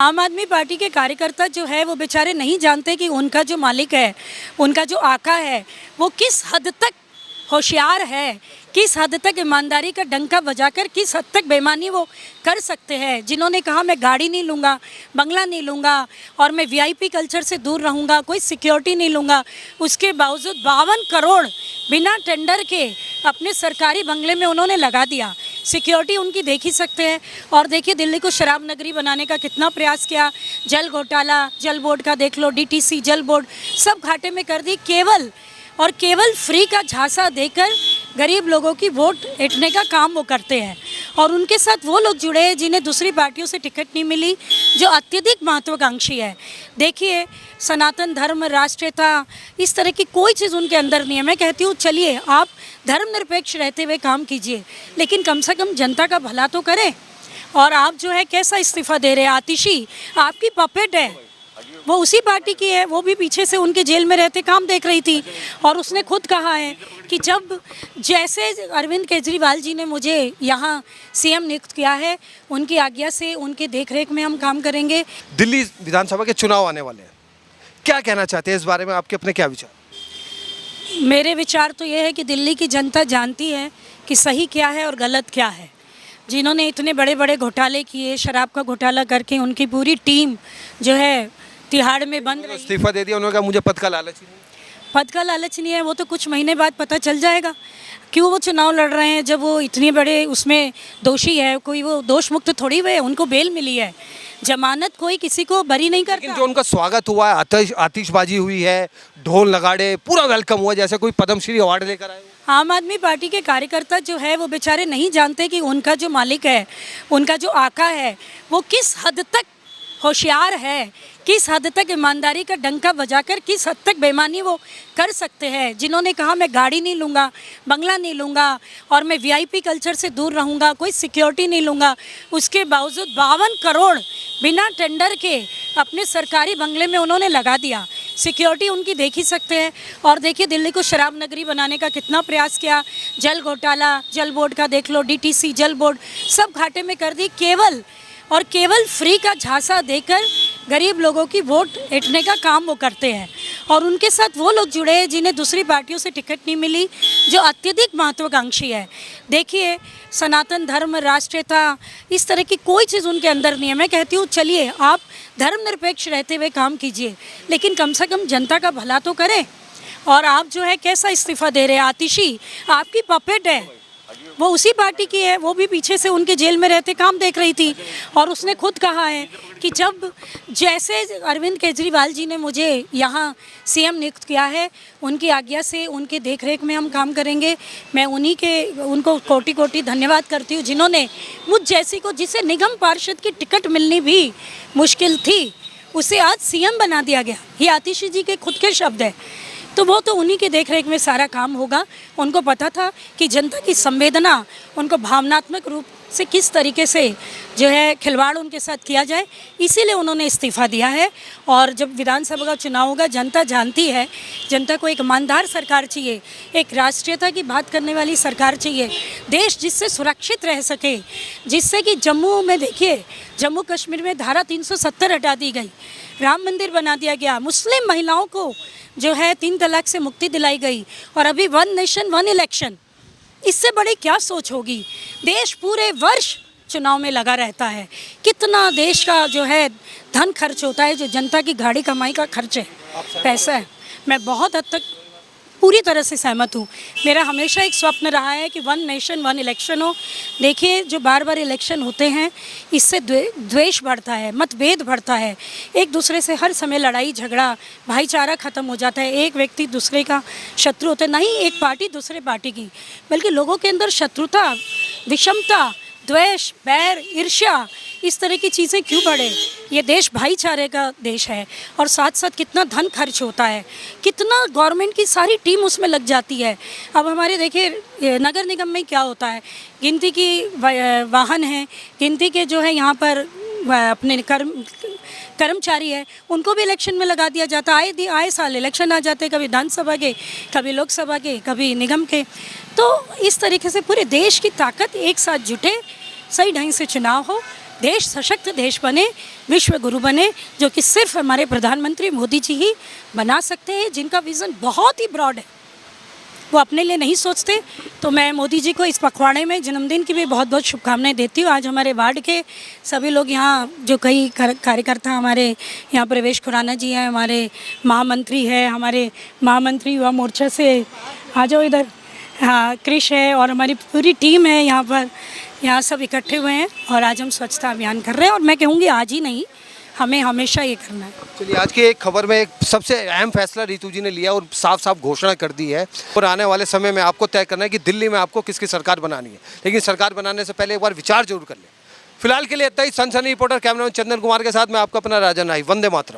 आम आदमी पार्टी के कार्यकर्ता जो है वो बेचारे नहीं जानते कि उनका जो मालिक है, उनका जो आका है, वो किस हद तक होशियार है, किस हद तक ईमानदारी का डंका बजाकर किस हद तक बेईमानी वो कर सकते हैं। जिन्होंने कहा मैं गाड़ी नहीं लूँगा, बंगला नहीं लूँगा और मैं वीआईपी कल्चर से दूर रहूँगा, कोई सिक्योरिटी नहीं लूँगा, उसके बावजूद 52 करोड़ बिना टेंडर के अपने सरकारी बंगले में उन्होंने लगा दिया। सिक्योरिटी उनकी देख ही सकते हैं। और देखिए दिल्ली को शराब नगरी बनाने का कितना प्रयास किया, जल घोटाला, जल बोर्ड का देख लो, डीटीसी, जल बोर्ड सब घाटे में कर दी। केवल फ्री का झांसा देकर गरीब लोगों की वोट ऐंठने का काम वो करते हैं। और उनके साथ वो लोग जुड़े हैं जिन्हें दूसरी पार्टियों से टिकट नहीं मिली, जो अत्यधिक महत्वाकांक्षी है। देखिए सनातन धर्म, राष्ट्रीयता, इस तरह की कोई चीज़ उनके अंदर नहीं है। मैं कहती हूँ चलिए आप धर्मनिरपेक्ष रहते हुए काम कीजिए, लेकिन कम से कम जनता का भला तो करें। और आप जो है कैसा इस्तीफ़ा दे रहे हैं, आतिशी आपकी पपेट है, वो उसी पार्टी की है, वो भी पीछे से उनके जेल में रहते काम देख रही थी। और उसने खुद कहा है कि जब जैसे अरविंद केजरीवाल जी ने मुझे यहाँ सीएम नियुक्त किया है, उनकी आज्ञा से, उनके देखरेख में हम काम करेंगे। दिल्ली विधानसभा के चुनाव आने वाले हैं, क्या कहना चाहते हैं इस बारे में, आपके अपने क्या विचार? मेरे विचार तो ये है कि दिल्ली की जनता जानती है कि सही क्या है और गलत क्या है। जिन्होंने इतने बड़े बड़े घोटाले किए, शराब का घोटाला करके उनकी पूरी टीम जो है तिहाड़ में बंद रही। इस्तीफा दे दिया, उन्होंने कहा मुझे पद का लालच ही नहीं। पद का लालच नहीं है, वो तो कुछ महीने बाद पता चल जाएगा क्यों वो चुनाव लड़ रहे हैं। जब वो इतने बड़े उसमें दोषी है, कोई वो दोष मुक्त थोड़ी हुए, उनको बेल मिली है, जमानत कोई किसी को बरी नहीं करता। लेकिन जो उनका स्वागत हुआ है, आतिशबाजी हुई है, ढोल नगाड़े, पूरा वेलकम हुआ, जैसे कोई पद्मश्री अवार्ड लेकर आए। आम आदमी पार्टी के कार्यकर्ता जो है वो बेचारे नहीं जानते कि उनका जो मालिक है, उनका जो आका है, वो किस हद तक होशियार है, किस हद तक ईमानदारी का डंका बजाकर किस हद तक बेईमानी वो कर सकते हैं। जिन्होंने कहा मैं गाड़ी नहीं लूँगा, बंगला नहीं लूँगा और मैं वीआईपी कल्चर से दूर रहूँगा, कोई सिक्योरिटी नहीं लूँगा, उसके बावजूद 52 करोड़ बिना टेंडर के अपने सरकारी बंगले में उन्होंने लगा दिया। सिक्योरिटी उनकी देख ही सकते हैं। और देखिए दिल्ली को शराब नगरी बनाने का कितना प्रयास किया, जल घोटाला, जल बोर्ड का देख लो, डीटीसी, जल बोर्ड सब घाटे में कर दी। केवल फ्री का झांसा देकर गरीब लोगों की वोट ऐंठने का काम वो करते हैं। और उनके साथ वो लोग जुड़े हैं जिन्हें दूसरी पार्टियों से टिकट नहीं मिली, जो अत्यधिक महत्वाकांक्षी है। देखिए सनातन धर्म, राष्ट्रीयता, इस तरह की कोई चीज़ उनके अंदर नहीं है। मैं कहती हूँ चलिए आप धर्मनिरपेक्ष रहते हुए काम कीजिए, लेकिन कम से कम जनता का भला तो करें। और आप जो है कैसा इस्तीफ़ा दे रहे हैं, आतिशी आपकी पपेट है, वो उसी पार्टी की है, वो भी पीछे से उनके जेल में रहते काम देख रही थी। और उसने खुद कहा है कि जब जैसे अरविंद केजरीवाल जी ने मुझे यहाँ सीएम नियुक्त किया है, उनकी आज्ञा से, उनके देखरेख में हम काम करेंगे। मैं उनको कोटि कोटि धन्यवाद करती हूँ जिन्होंने मुझ जैसी को, जिसे निगम पार्षद की टिकट मिलनी भी मुश्किल थी, उसे आज सीएम बना दिया गया। ये आतिशी जी के खुद के शब्द हैं। तो वो तो उन्हीं के देखरेख में सारा काम होगा। उनको पता था कि जनता की संवेदना, उनको भावनात्मक रूप से किस तरीके से जो है खिलवाड़ उनके साथ किया जाए, इसीलिए उन्होंने इस्तीफ़ा दिया है। और जब विधानसभा का चुनाव होगा, जनता जानती है, जनता को एक ईमानदार सरकार चाहिए, एक राष्ट्रीयता की बात करने वाली सरकार चाहिए, देश जिससे सुरक्षित रह सके, जिससे कि जम्मू में देखिए, जम्मू कश्मीर में धारा 370 हटा दी गई, राम मंदिर बना दिया गया, मुस्लिम महिलाओं को जो है 3 तलाक से मुक्ति दिलाई गई, और अभी 1 नेशन 1 इलेक्शन, इससे बड़ी क्या सोच होगी। देश पूरे वर्ष चुनाव में लगा रहता है, कितना देश का जो है धन खर्च होता है, जो जनता की गाड़ी कमाई का खर्च है, पैसा है। मैं बहुत हद तक पूरी तरह से सहमत हूँ। मेरा हमेशा एक स्वप्न रहा है कि 1 नेशन 1 इलेक्शन हो। देखिए जो बार बार इलेक्शन होते हैं, इससे द्वेष बढ़ता है, मतभेद बढ़ता है, एक दूसरे से हर समय लड़ाई झगड़ा, भाईचारा ख़त्म हो जाता है, एक व्यक्ति दूसरे का शत्रु होता है, नहीं एक पार्टी दूसरे पार्टी की, बल्कि लोगों के अंदर शत्रुता, विषमता, द्वेष, बैर, ईर्ष्या, इस तरह की चीज़ें क्यों बढ़े। ये देश भाईचारे का देश है। और साथ साथ कितना धन खर्च होता है, कितना गवर्नमेंट की सारी टीम उसमें लग जाती है। अब हमारे देखिए नगर निगम में क्या होता है, गिनती की वाहन हैं, गिनती के जो है यहाँ पर अपने कर्मचारी है, उनको भी इलेक्शन में लगा दिया जाता है। आए साल इलेक्शन आ जाते, कभी विधानसभा के, कभी लोकसभा के, कभी निगम के। तो इस तरीके से पूरे देश की ताकत एक साथ जुटे, सही ढंग से चुनाव हो, देश सशक्त देश बने, विश्व गुरु बने, जो कि सिर्फ हमारे प्रधानमंत्री मोदी जी ही बना सकते हैं, जिनका विज़न बहुत ही ब्रॉड है, वो अपने लिए नहीं सोचते। तो मैं मोदी जी को इस पखवाड़े में जन्मदिन की भी बहुत बहुत शुभकामनाएं देती हूँ। आज हमारे वार्ड के सभी लोग यहाँ, जो कई कार्यकर्ता हमारे यहाँ, प्रवेश खुराना जी हैं, हमारे महामंत्री हैं, हमारे महामंत्री युवा मोर्चा से, आ जाओ इधर, हाँ, कृष है और हमारी पूरी टीम है यहाँ पर, यहाँ सब इकट्ठे हुए हैं और आज हम स्वच्छता अभियान कर रहे हैं। और मैं कहूँगी आज ही नहीं, हमें हमेशा ये करना है। चलिए, आज की एक खबर में एक सबसे अहम फैसला रितु जी ने लिया और साफ साफ घोषणा कर दी है, और आने वाले समय में आपको तय करना है कि दिल्ली में आपको किसकी सरकार बनानी है। लेकिन सरकार बनाने से पहले एक बार विचार जरूर कर लें। फिलहाल के लिए इतना ही। सनसनी रिपोर्टर कैमरामैन चंदन कुमार के साथ मैं आपका अपना राजन राय। वंदे मातरम।